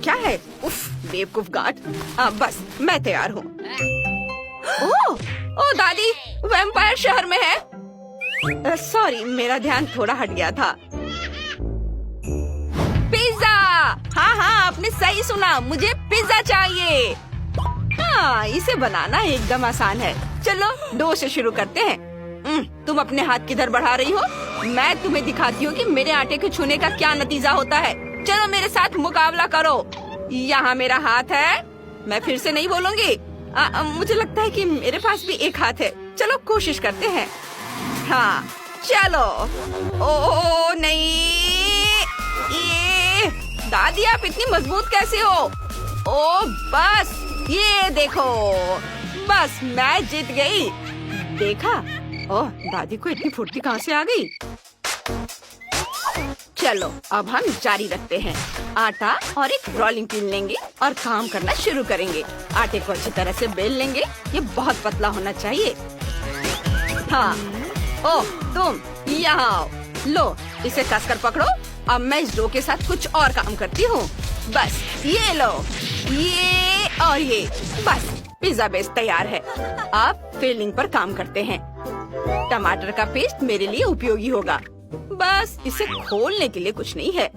क्या है? उफ, बेवकूफ गार्ड। बस मैं तैयार हूँ। ओ दादी, वैम्पायर शहर में है। सॉरी, मेरा ध्यान थोड़ा हट गया था। पिज्जा! हाँ, आपने सही सुना, मुझे पिज्जा चाहिए। हाँ, इसे बनाना एकदम आसान है। चलो डो से शुरू करते हैं। तुम अपने हाथ किधर बढ़ा रही हो? मैं तुम्हें दिखाती हूँ कि मेरे आटे के छूने का क्या नतीजा होता है। चलो मेरे साथ मुकाबला करो। यहाँ मेरा हाथ है। मैं फिर से नहीं बोलूंगी। मुझे लगता है कि मेरे पास भी एक हाथ है। चलो कोशिश करते हैं। हाँ चलो। ओ नहीं, ये दादी आप इतनी मजबूत कैसे हो? ओ बस ये देखो, बस मैं जीत गई। देखा? ओह, दादी को इतनी फुर्ती कहाँ से आ गई? चलो अब हम जारी रखते हैं। आटा और एक रोलिंग पिन लेंगे और काम करना शुरू करेंगे। आटे को अच्छी तरह से बेल लेंगे। ये बहुत पतला होना चाहिए। हाँ, ओह तुम यहाँ आओ। लो इसे कसकर पकड़ो। अब मैं इस डो के साथ कुछ और काम करती हूँ। बस ये लो, ये और ये। बस पिज्जा बेस तैयार है। अब फिलिंग पर काम करते हैं। टमाटर का पेस्ट मेरे लिए उपयोगी होगा। बस इसे खोलने के लिए कुछ नहीं है।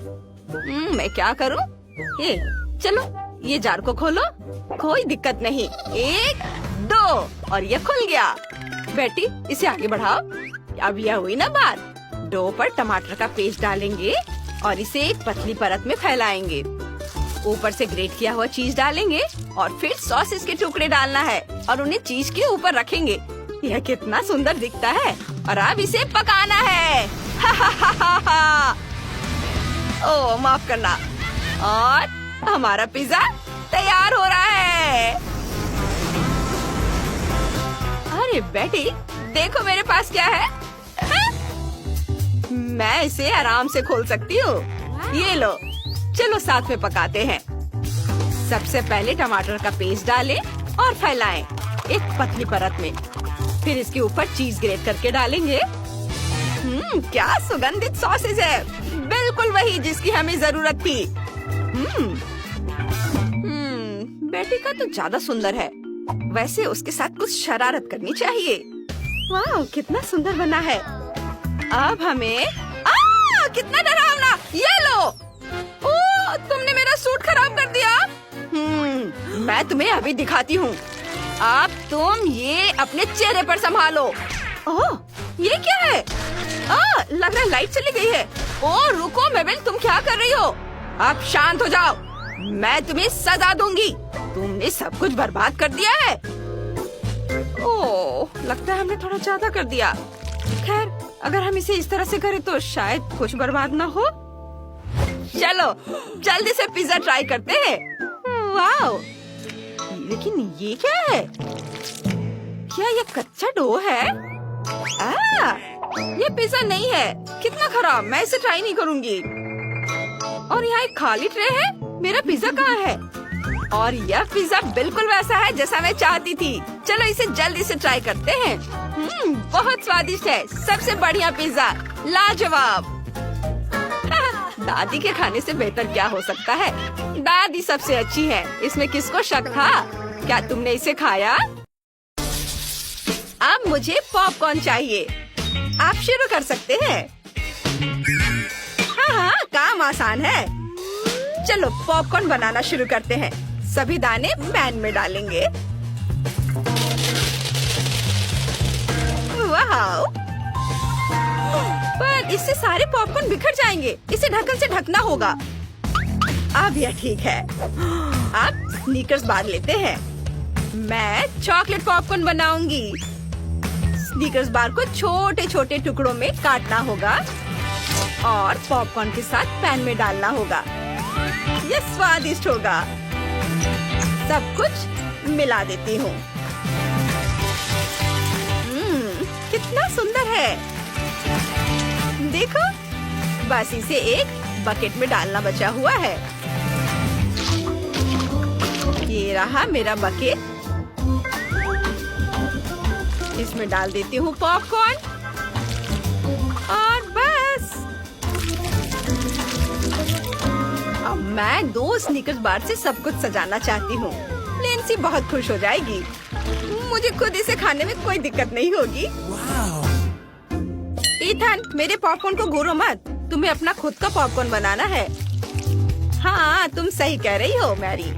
मैं क्या करूं? ये चलो, ये जार को खोलो। कोई दिक्कत नहीं। 1 2 और ये खुल गया। बेटी इसे आगे बढ़ाओ। अब यह हुई ना बात। डो पर टमाटर का पेस्ट डालेंगे और इसे एक पतली परत में फैलाएंगे। ऊपर से ग्रेट किया हुआ चीज डालेंगे और फिर सॉसेस के टुकड़े डालना है और उन्हें चीज के ऊपर रखेंगे। यह कितना सुंदर दिखता है। और अब इसे पकाना है। ओह माफ करना। और हमारा पिज्जा तैयार हो रहा है। अरे बेटी देखो मेरे पास क्या है। मैं इसे आराम से खोल सकती हूँ। ये लो, चलो साथ में पकाते हैं। सबसे पहले टमाटर का पेस्ट डालें और फैलाएं एक पतली परत में। फिर इसके ऊपर चीज ग्रेट करके डालेंगे। क्या सुगंधित सॉसेज है। बिल्कुल वही जिसकी हमें जरूरत थी। बेटी का तो ज्यादा सुंदर है। वैसे उसके साथ कुछ शरारत करनी चाहिए। वाह कितना सुंदर बना है। अब हमें कितना डरावना। ये लो। ओह तुमने मेरा सूट खराब कर दिया। मैं तुम्हें अभी दिखाती हूँ। अब तुम ये अपने चेहरे पर संभालो। ओह ये क्या है? लग रहा है लाइट चली गई है। ओह रुको मेबल, तुम क्या कर रही हो? अब शांत हो जाओ। मैं तुम्हें सजा दूंगी। तुमने सब कुछ बर्बाद कर दिया है। ओह लगता है हमने थोड़ा ज्यादा कर दिया। खैर अगर हम इसे इस तरह से करें तो शायद कुछ बर्बाद ना हो। चलो जल्दी से पिज्जा ट्राई करते हैं। वाह, लेकिन ये क्या है? क्या ये कच्चा डो है? ये पिज्जा नहीं है। कितना खराब। मैं इसे ट्राई नहीं करूंगी। और यहाँ एक खाली ट्रे है। मेरा पिज्जा कहाँ है? और यह पिज्जा बिल्कुल वैसा है जैसा मैं चाहती थी। चलो इसे जल्दी से ट्राई करते हैं। बहुत स्वादिष्ट है। सबसे बढ़िया पिज्जा, लाजवाब। दादी के खाने से बेहतर क्या हो सकता है? दादी सबसे अच्छी है, इसमें किसको शक था? क्या तुमने इसे खाया? अब मुझे पॉपकॉर्न चाहिए। आप शुरू कर सकते हैं। हाँ, काम आसान है। चलो पॉपकॉर्न बनाना शुरू करते हैं। सभी दाने पैन में डालेंगे। वाह, पर इससे सारे पॉपकॉर्न बिखर जाएंगे। इसे ढक्कन से ढकना होगा। अब यह ठीक है। अब स्नीकर्स बार लेते हैं। मैं चॉकलेट पॉपकॉर्न बनाऊंगी। स्नीकर्स बार को छोटे छोटे टुकड़ों में काटना होगा और पॉपकॉर्न के साथ पैन में डालना होगा। यह स्वादिष्ट होगा। सब कुछ मिला देती हूँ। कितना सुंदर है। देखो, बस इसे एक बकेट में डालना बचा हुआ है। ये रहा मेरा बकेट। इसमें डाल देती हूँ पॉपकॉर्न और बस मैं 2 स्नीकर्स बार से सब कुछ सजाना चाहती हूँ। लिंसी बहुत खुश हो जाएगी। मुझे खुद इसे खाने में कोई दिक्कत नहीं होगी। ईथन, मेरे पॉपकॉर्न को घूरो मत। तुम्हें अपना खुद का पॉपकॉर्न बनाना है। हाँ, तुम सही कह रही हो मैरी।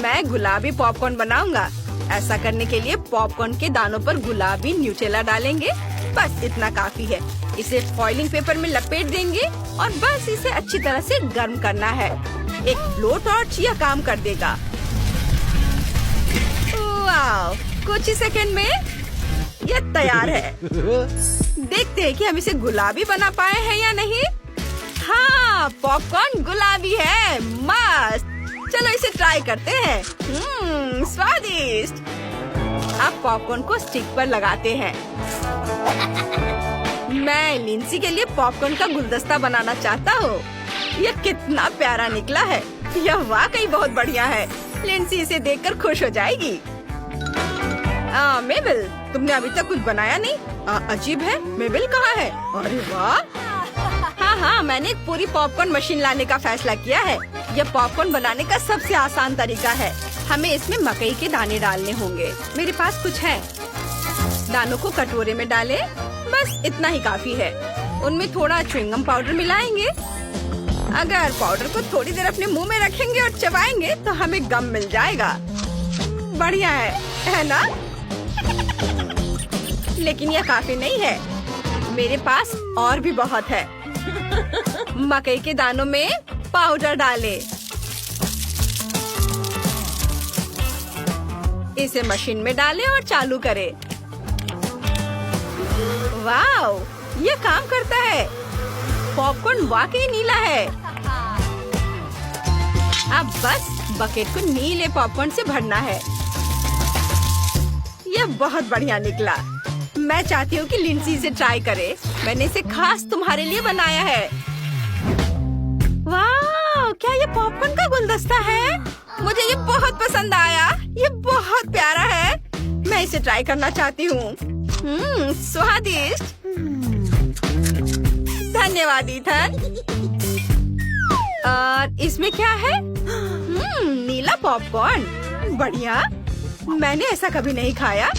मैं गुलाबी पॉपकॉर्न बनाऊंगा। ऐसा करने के लिए पॉपकॉर्न के दानों पर गुलाबी न्यूटेला डालेंगे। बस इतना काफी है। इसे फॉइलिंग पेपर में लपेट देंगे और बस इसे अच्छी तरह से गर्म करना है। एक ब्लो टॉर्च यह काम कर देगा। वाव, कुछ ही सेकंड में यह तैयार है। देखते हैं कि हम इसे गुलाबी बना पाए हैं या नहीं। हाँ, पॉपकॉर्न गुलाबी है। मस्त। चलो इसे ट्राई करते हैं। स्वादिष्ट। अब पॉपकॉर्न को स्टिक पर लगाते हैं। मैं लिंसी के लिए पॉपकॉर्न का गुलदस्ता बनाना चाहता हूँ। यह कितना प्यारा निकला है। यह वाकई बहुत बढ़िया है। लिंसी इसे देखकर खुश हो जाएगी। मेबल, तुमने अभी तक कुछ बनाया नहीं। अजीब है। मेबल कहाँ है? अरे वाह। हाँ, मैंने एक पूरी पॉपकॉर्न मशीन लाने का फैसला किया है। यह पॉपकॉर्न बनाने का सबसे आसान तरीका है। हमें इसमें मकई के दाने डालने होंगे। मेरे पास कुछ है। दानों को कटोरे में डालें। बस इतना ही काफी है। उनमें थोड़ा च्युइंगम पाउडर मिलाएंगे। अगर पाउडर को थोड़ी देर अपने मुंह में रखेंगे और चबाएंगे तो हमें गम मिल जाएगा। बढ़िया है ना? लेकिन यह काफी नहीं है। मेरे पास और भी बहुत है। मकई के दानों में पाउडर डालें। इसे मशीन में डालें और चालू करें। वाव, ये काम करता है। पॉपकॉर्न वाकई नीला है। अब बस बकेट को नीले पॉपकॉर्न से भरना है। यह बहुत बढ़िया निकला। मैं चाहती हूँ कि लिंसी इसे ट्राई करे। मैंने इसे खास तुम्हारे लिए बनाया है। वाह, क्या ये पॉपकॉर्न का गुलदस्ता है? मुझे ये बहुत पसंद आया। ये बहुत प्यारा है। मैं इसे ट्राई करना चाहती हूँ। स्वादिष्ट। धन्यवाद ईथन। और इसमें क्या है? नीला पॉपकॉर्न। बढ़िया। मैंने ऐसा कभी नहीं खाया।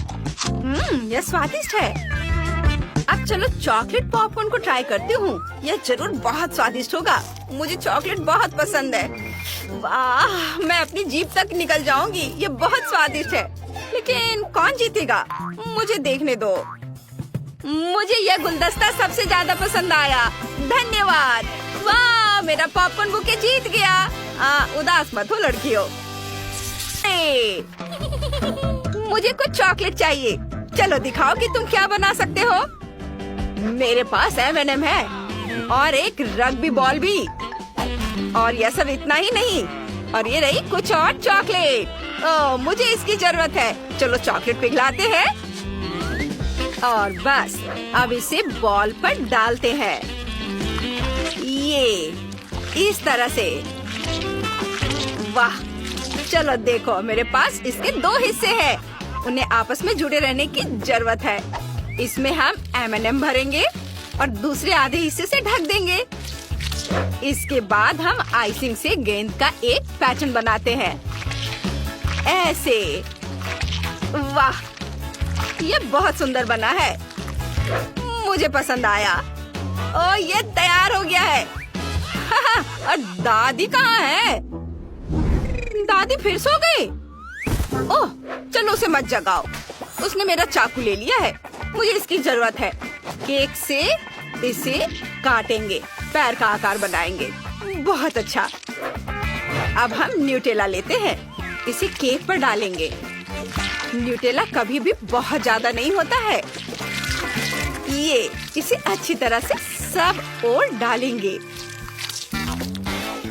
यह स्वादिष्ट है। अब चलो चॉकलेट पॉपकॉर्न को ट्राई करती हूँ। यह जरूर बहुत स्वादिष्ट होगा। मुझे चॉकलेट बहुत पसंद है। वाह, मैं अपनी जीभ तक निकल जाऊंगी। ये बहुत स्वादिष्ट है। लेकिन कौन जीतेगा? मुझे देखने दो। मुझे यह गुलदस्ता सबसे ज्यादा पसंद आया। धन्यवाद। वाह, मेरा पॉपकॉर्न बुके जीत गया। उदास मत हो लड़कियों। मुझे कुछ चॉकलेट चाहिए। चलो दिखाओ कि तुम क्या बना सकते हो। मेरे पास M&M है और एक रग्बी बॉल भी। और यह सब इतना ही नहीं। और ये रही कुछ और चॉकलेट। मुझे इसकी जरूरत है। चलो चॉकलेट पिघलाते हैं और बस अब इसे बॉल पर डालते हैं। ये इस तरह से। वाह, चलो देखो, मेरे पास इसके 2 हिस्से हैं। उन्हें आपस में जुड़े रहने की जरूरत है। इसमें हम M&M भरेंगे और दूसरे आधे हिस्से से ढक देंगे। इसके बाद हम आइसिंग से गेंद का एक पैटर्न बनाते हैं। ऐसे। वाह, ये बहुत सुंदर बना है। मुझे पसंद आया। ये तैयार हो गया है। और दादी कहाँ है? दादी फिर सो गई। ओह, चलो उसे मत जगाओ। उसने मेरा चाकू ले लिया है। मुझे इसकी जरूरत है। केक से इसे काटेंगे, पैर का आकार बनाएंगे। बहुत अच्छा। अब हम न्यूटेला लेते हैं। इसे केक पर डालेंगे। न्यूटेला कभी भी बहुत ज्यादा नहीं होता है। ये इसे अच्छी तरह से सब ओर डालेंगे।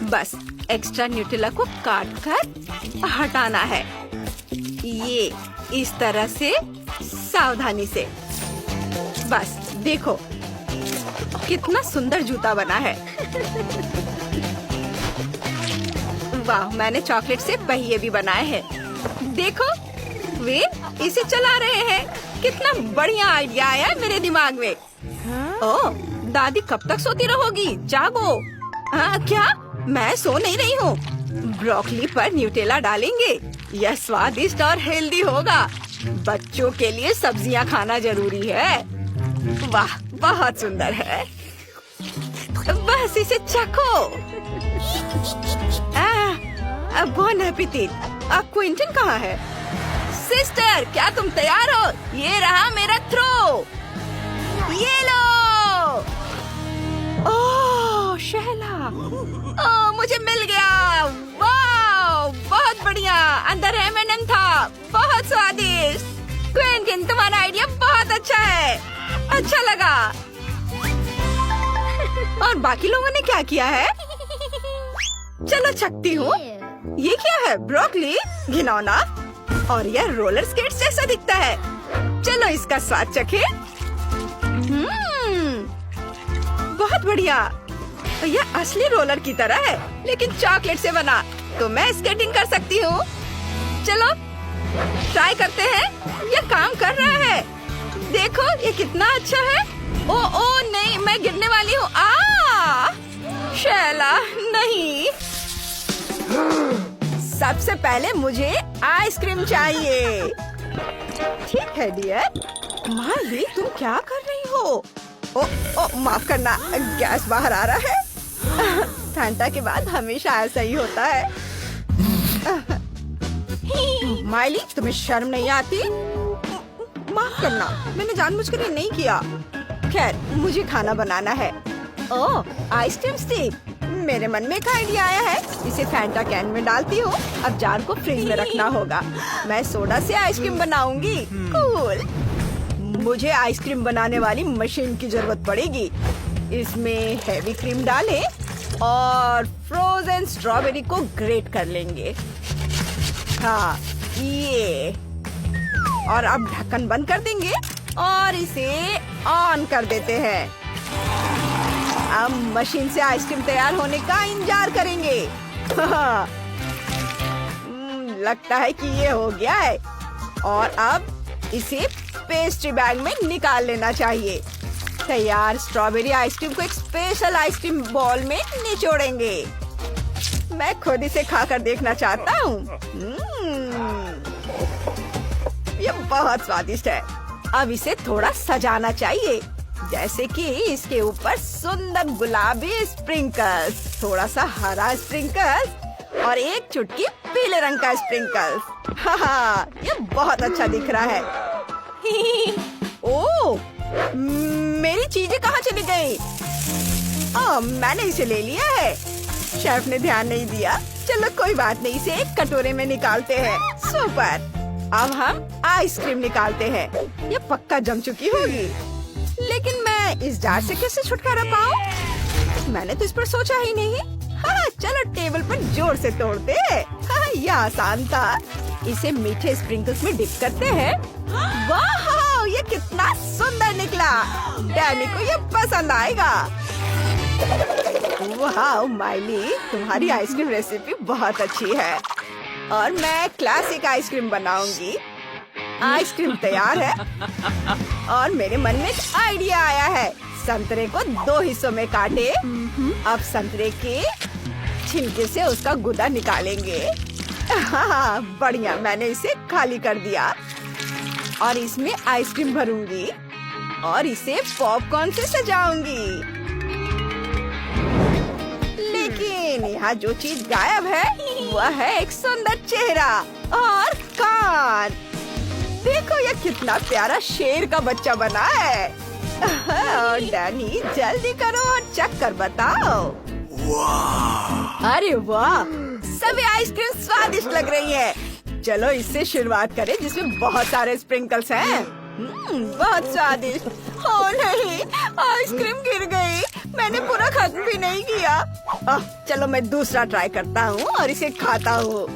बस एक्स्ट्रा न्यूटेला को काट कर हटाना है। ये इस तरह से सावधानी से। बस देखो कितना सुंदर जूता बना है। वाह, मैंने चॉकलेट से पहिए भी बनाए हैं। देखो, वे इसे चला रहे हैं। कितना बढ़िया आइडिया आया मेरे दिमाग में। ओह, दादी कब तक सोती रहोगी? जागो। क्या? मैं सो नहीं रही हूँ। ब्रोकली पर न्यूटेला डालेंगे। यह स्वादिष्ट और हेल्दी होगा। बच्चों के लिए सब्जियाँ खाना जरूरी है। वाह, बहुत सुंदर है। बस इसे चखो। Bone appétit. क्विंटन कहाँ है? सिस्टर, क्या तुम तैयार हो? ये रहा मेरा थ्रो। ये लो। ओह शहला, ओह मुझे मिल गया। वाह, बहुत बढ़िया। अंदर M&M था, बहुत स्वादिष्ट। क्विंटन, तुम्हारा आइडिया बहुत अच्छा है। अच्छा लगा। और बाकी लोगों ने क्या किया है? चलो चखती हूँ। ये क्या है? ब्रोकली? घिनौना। और यह रोलर स्केट्स जैसा दिखता है। चलो इसका स्वाद चखें। बहुत बढ़िया। यह असली रोलर की तरह है, लेकिन चॉकलेट से बना। तो मैं स्केटिंग कर सकती हूँ। चलो ट्राई करते हैं। यह काम कर रहा है। देखो ये कितना अच्छा है। ओ नहीं, मैं गिरने वाली हूँ। शैला नहीं। सबसे पहले मुझे आइसक्रीम चाहिए। ठीक है डियर। माली, तुम क्या कर रही हो? ओ माफ करना, गैस बाहर आ रहा है। फैंटा के बाद हमेशा ऐसा ही होता है। माइली, तुम्हें शर्म नहीं आती? माफ करना, मैंने जानबूझकर ये नहीं किया। खैर, मुझे खाना बनाना है। ओह, आइसक्रीम स्टिक। मेरे मन में एक आइडिया आया है। इसे फैंटा कैन में डालती हूँ। अब जार को फ्रिज में रखना होगा। मैं सोडा से आइसक्रीम बनाऊंगी। कूल। मुझे आइसक्रीम बनाने वाली मशीन की जरूरत पड़ेगी। इसमें हेवी क्रीम डालें और फ्रोजन स्ट्रॉबेरी को ग्रेट कर लेंगे। हाँ, ये। और अब ढक्कन बंद कर देंगे और इसे ऑन कर देते हैं। अब मशीन से आइसक्रीम तैयार होने का इंतजार करेंगे। लगता है कि ये हो गया है। और अब इसे पेस्ट्री बैग में निकाल लेना चाहिए। तैयार स्ट्रॉबेरी आइसक्रीम को एक स्पेशल आइसक्रीम बॉल में निचोड़ेंगे। मैं खुद इसे खाकर देखना चाहता हूँ। ये बहुत स्वादिष्ट है। अब इसे थोड़ा सजाना चाहिए, जैसे कि इसके ऊपर सुंदर गुलाबी स्प्रिंकल्स, थोड़ा सा हरा स्प्रिंकल्स और एक चुटकी पीले रंग का स्प्रिंकल्स। हाँ, ये बहुत अच्छा दिख रहा है। ओह, मेरी चीजें कहाँ चली गई? मैंने इसे ले लिया है। शेफ ने ध्यान नहीं दिया। चलो कोई बात नहीं, इसे एक कटोरे में निकालते हैं। सुपर। अब हम आइसक्रीम निकालते हैं। ये पक्का जम चुकी होगी। लेकिन मैं इस जार से कैसे छुटकारा पाऊं? मैंने तो इस पर सोचा ही नहीं। हाँ, चलो टेबल पर जोर से तोड़ते हैं। हाँ, यह आसान था। इसे मीठे स्प्रिंकल्स में डिप करते हैं। वाह, ये कितना सुंदर निकला। डैनी को ये पसंद आएगा। वाह माइली, तुम्हारी आइसक्रीम रेसिपी बहुत अच्छी है। और मैं क्लासिक आइसक्रीम बनाऊंगी। आइसक्रीम तैयार है और मेरे मन में एक आइडिया आया है। संतरे को 2 हिस्सों में काटे। अब संतरे के छिलके से उसका गुदा निकालेंगे। हाँ, बढ़िया। मैंने इसे खाली कर दिया और इसमें आइसक्रीम भरूंगी और इसे पॉपकॉर्न से सजाऊंगी। लेकिन यहाँ जो चीज गायब है वह है एक सुंदर चेहरा और कान। देखो ये कितना प्यारा शेर का बच्चा बना है। डैनी, जल्दी करो और चख कर बताओ। अरे वाह, सभी आइसक्रीम स्वादिष्ट लग रही है। चलो इससे शुरुआत करें, जिसमें बहुत सारे स्प्रिंकल्स हैं। बहुत स्वादिष्ट। ओह नहीं, आइसक्रीम गिर गई। मैंने पूरा खत्म भी नहीं किया। चलो मैं दूसरा ट्राई करता हूँ और इसे खाता हूँ।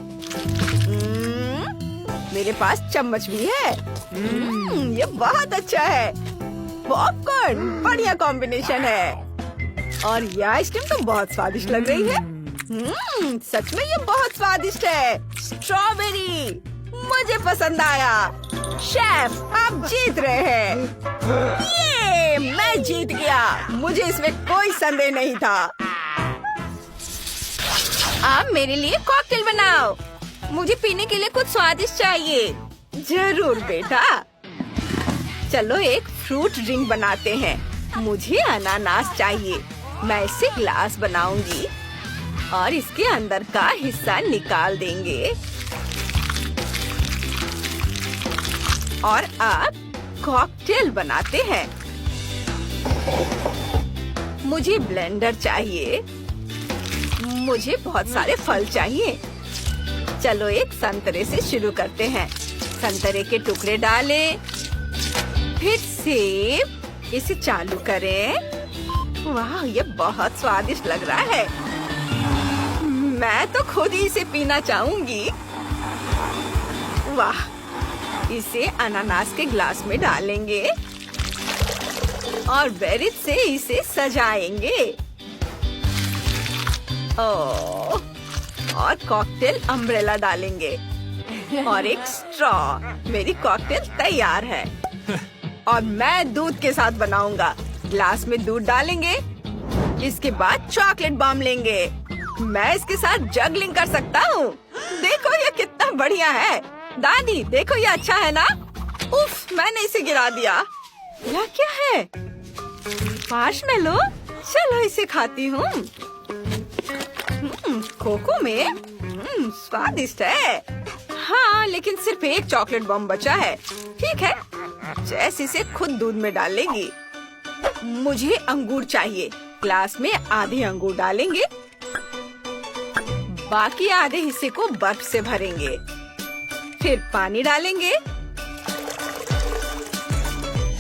मेरे पास चम्मच भी है। ये बहुत अच्छा है। पॉपकॉर्न बढ़िया कॉम्बिनेशन है। और ये आइसक्रीम तो बहुत स्वादिष्ट लग रही है। सच में ये बहुत स्वादिष्ट है। स्ट्रॉबेरी मुझे पसंद आया। शेफ, आप जीत रहे हैं। ये मैं जीत गया। मुझे इसमें कोई संदेह नहीं था। आप मेरे लिए कॉकटेल बनाओ। मुझे पीने के लिए कुछ स्वादिष्ट चाहिए। जरूर बेटा। चलो एक फ्रूट ड्रिंक बनाते हैं। मुझे अनानास चाहिए। मैं इससे ग्लास बनाऊंगी और इसके अंदर का हिस्सा निकाल देंगे। और अब कॉकटेल बनाते हैं। मुझे ब्लेंडर चाहिए। मुझे बहुत सारे फल चाहिए। चलो एक संतरे से शुरू करते हैं। संतरे के टुकड़े डालें, फिर सेब। इसे चालू करें। वाह, ये बहुत स्वादिष्ट लग रहा है। मैं तो खुद ही इसे पीना चाहूंगी। वाह, इसे अनानास के ग्लास में डालेंगे और बेरीज से इसे सजाएंगे। और कॉकटेल अम्ब्रेला डालेंगे और एक स्ट्रॉ। मेरी कॉकटेल तैयार है। और मैं दूध के साथ बनाऊंगा। ग्लास में दूध डालेंगे। इसके बाद चॉकलेट बॉम्ब लेंगे। मैं इसके साथ जगलिंग कर सकता हूँ। देखो ये कितना बढ़िया है। दादी देखो, ये अच्छा है ना? उफ, मैंने इसे गिरा दिया। यह क्या है? मार्शमेलो। चलो इसे खाती हूँ। कोको में स्वादिष्ट है। हाँ, लेकिन सिर्फ एक चॉकलेट बॉम्ब बचा है। ठीक है, जैस इसे खुद दूध में डालेगी। मुझे अंगूर चाहिए। ग्लास में आधे अंगूर डालेंगे। बाकी आधे हिस्से को बर्फ से भरेंगे। फिर पानी डालेंगे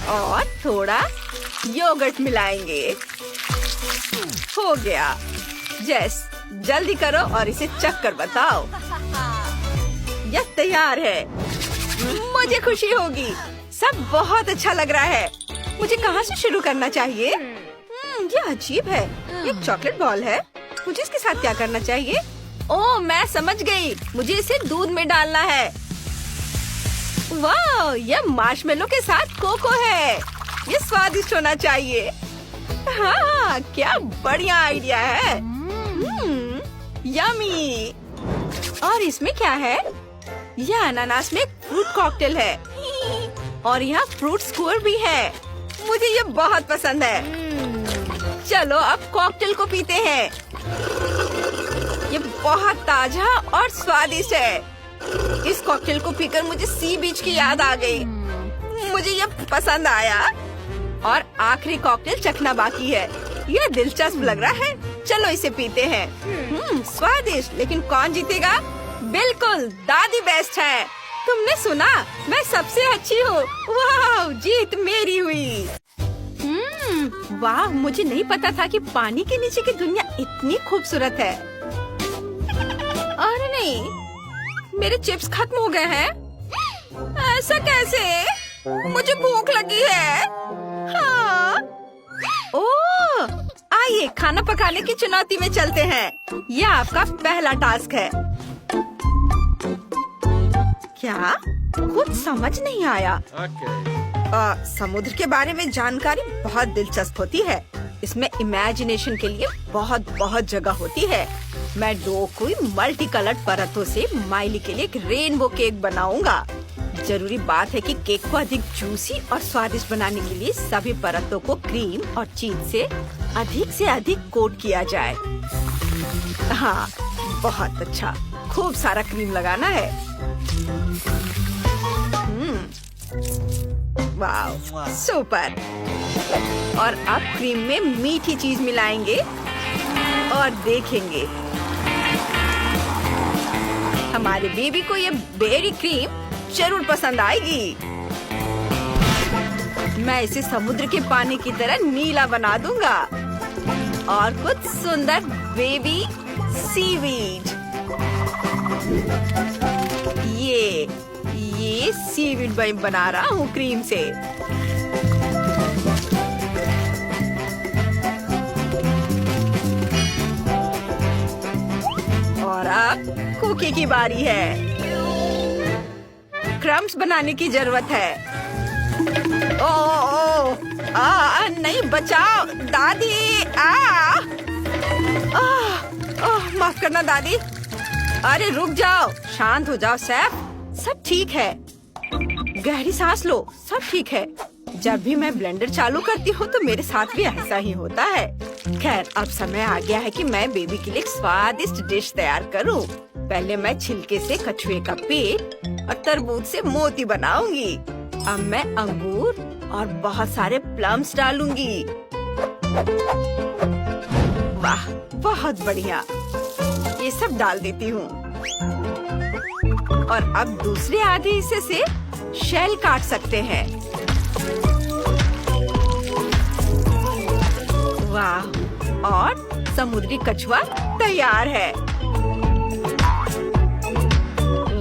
और थोड़ा योगर्ट मिलाएंगे। हो गया। जेस, जल्दी करो और इसे चख कर बताओ। यह तैयार है। मुझे खुशी होगी। सब बहुत अच्छा लग रहा है। मुझे कहाँ से शुरू करना चाहिए? ये अजीब है। एक चॉकलेट बॉल है। मुझे इसके साथ क्या करना चाहिए? ओह, मैं समझ गई। मुझे इसे दूध में डालना है। वाह, यह मार्शमेलो के साथ कोको है। ये स्वादिष्ट होना चाहिए। हाँ, क्या बढ़िया आइडिया है। यमी। और इसमें क्या है? यह अनानास में फ्रूट कॉकटेल है और यहाँ फ्रूट स्क्वायर भी है। मुझे ये बहुत पसंद है। चलो अब कॉकटेल को पीते हैं। ये बहुत ताजा और स्वादिष्ट है। इस कॉकटेल को पीकर मुझे सी बीच की याद आ गई। मुझे ये पसंद आया। और आखिरी कॉकटेल चखना बाकी है। ये दिलचस्प लग रहा है। चलो इसे पीते हैं। स्वादिष्ट, लेकिन कौन जीतेगा? बिल्कुल, दादी बेस्ट है। तुमने सुना? मैं सबसे अच्छी हूँ। वाह, जीत मेरी हुई। वाह, मुझे नहीं पता था कि पानी के नीचे की दुनिया इतनी खूबसूरत है। अरे नहीं, मेरे चिप्स खत्म हो गए हैं। ऐसा कैसे? मुझे भूख लगी है। हाँ। ओह, आइए खाना पकाने की चुनौती में चलते हैं। यह आपका पहला टास्क है। क्या? कुछ समझ नहीं आया। समुद्र के बारे में जानकारी बहुत दिलचस्प होती है। इसमें इमेजिनेशन के लिए बहुत बहुत जगह होती है। मैं डो को मल्टी कलर्ड परतों से माइली के लिए एक रेनबो केक बनाऊंगा। जरूरी बात है कि केक को अधिक जूसी और स्वादिष्ट बनाने के लिए सभी परतों को क्रीम और चीज से अधिक कोट किया जाए। हाँ, बहुत अच्छा। खूब सारा क्रीम लगाना है। वाह, सुपर। और अब क्रीम में मीठी चीज मिलाएंगे और देखेंगे। हमारे बेबी को ये बेरी क्रीम जरूर पसंद आएगी। मैं इसे समुद्र के पानी की तरह नीला बना दूंगा और कुछ सुंदर बेबी सीवीड। ये सीवीड बना रहा हूँ क्रीम से। और अब कुकी की बारी है। क्रम्स बनाने की जरूरत है। ओ, नहीं, बचाओ दादी। माफ करना दादी। अरे रुक जाओ, शांत हो जाओ सैफ, सब ठीक है। गहरी सांस लो, सब ठीक है। जब भी मैं ब्लेंडर चालू करती हूँ तो मेरे साथ भी ऐसा ही होता है। खैर अब समय आ गया है कि मैं बेबी के लिए एक स्वादिष्ट डिश तैयार करूँ। पहले मैं छिलके से कछुए का पेट और तरबूज से मोती बनाऊंगी। अब मैं अंगूर और बहुत सारे प्लम्स डालूंगी। वाह, बहुत बढ़िया। ये सब डाल देती हूँ और अब दूसरे आधे हिस्से से शेल काट सकते हैं। वाह, और समुद्री कछुआ तैयार है।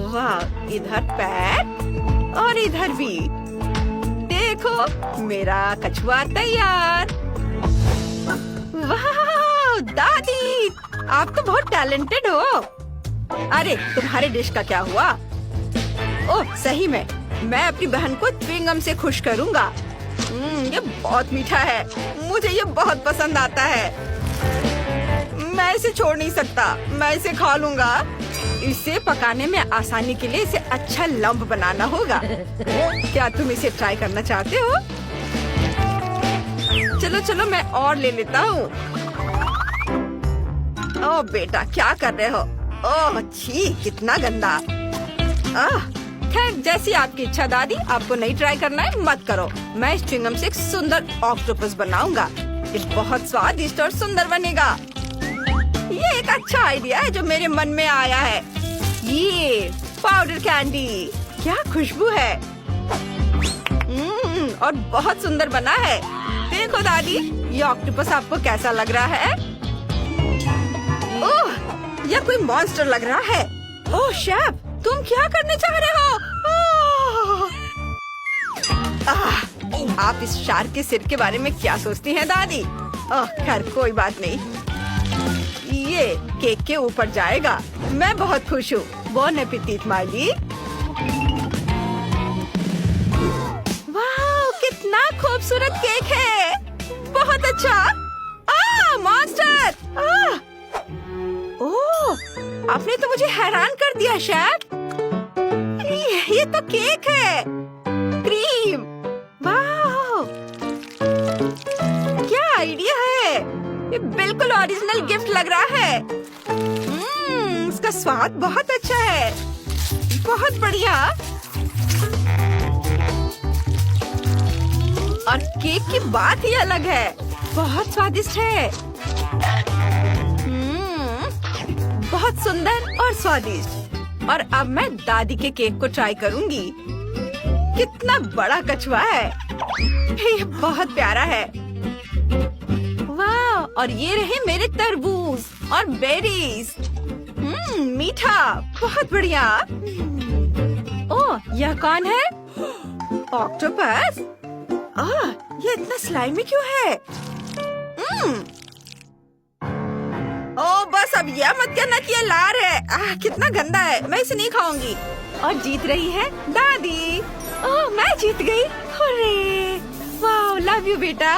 वाह, इधर पैर और इधर भी। देखो मेरा कछुआ तैयार। वाह दादी, आप तो बहुत टैलेंटेड हो। अरे तुम्हारे डिश का क्या हुआ? ओह सही में, मैं अपनी बहन को च्युइंगम से खुश करूँगा। ये बहुत मीठा है, मुझे ये बहुत पसंद आता है। मैं इसे छोड़ नहीं सकता, मैं इसे खा लूँगा। इसे पकाने में आसानी के लिए इसे अच्छा लंप बनाना होगा। क्या तुम इसे ट्राई करना चाहते हो? चलो चलो मैं और ले लेता हूँ। ओह बेटा, क्या कर रहे हो? ओह छी, कितना गंदा। खैर जैसी आपकी इच्छा दादी, आपको नहीं ट्राई करना है मत करो। मैं इस च्युइंगम से एक सुंदर ऑक्टोपस बनाऊंगा। ये बहुत स्वादिष्ट और सुंदर बनेगा। ये एक अच्छा आइडिया है जो मेरे मन में आया है। ये पाउडर कैंडी, क्या खुशबू है। और बहुत सुंदर बना है। देखो दादी, ये ऑक्टोपस आपको कैसा लग रहा है? ओह, यह कोई मॉन्स्टर लग रहा है। ओह शेफ, तुम क्या करने चाह रहे हो? आप इस शार्क के सिर के बारे में क्या सोचती हैं दादी? खैर कोई बात नहीं, ये केक के ऊपर जाएगा। मैं बहुत खुश हूँ। बोन एपेटिट माली। वाह, कितना खूबसूरत केक है। बहुत अच्छा। मॉन्स्टर! ओह, आपने तो मुझे हैरान कर दिया शेफ। ये तो केक है, क्रीम। वाह, क्या आइडिया है। ये बिल्कुल ओरिजिनल गिफ्ट लग रहा है। इसका स्वाद बहुत अच्छा है। बहुत बढ़िया। और केक की बात ही अलग है, बहुत स्वादिष्ट है। बहुत सुंदर और स्वादिष्ट। और अब मैं दादी के केक को ट्राई करूंगी। कितना बड़ा कछुआ है। ये बहुत प्यारा है। वाह, और ये रहे मेरे तरबूज और बेरीज। मीठा, बहुत बढ़िया। ओह, यह कौन है? ऑक्टोपस। ये इतना स्लाइमी क्यों है? ओह बस, अब यह मत कहना कि ये लार है। कितना गंदा है, मैं इसे नहीं खाऊंगी। और जीत रही है दादी। ओह, मैं जीत गई। हुर्रे! वाह, लव यू बेटा।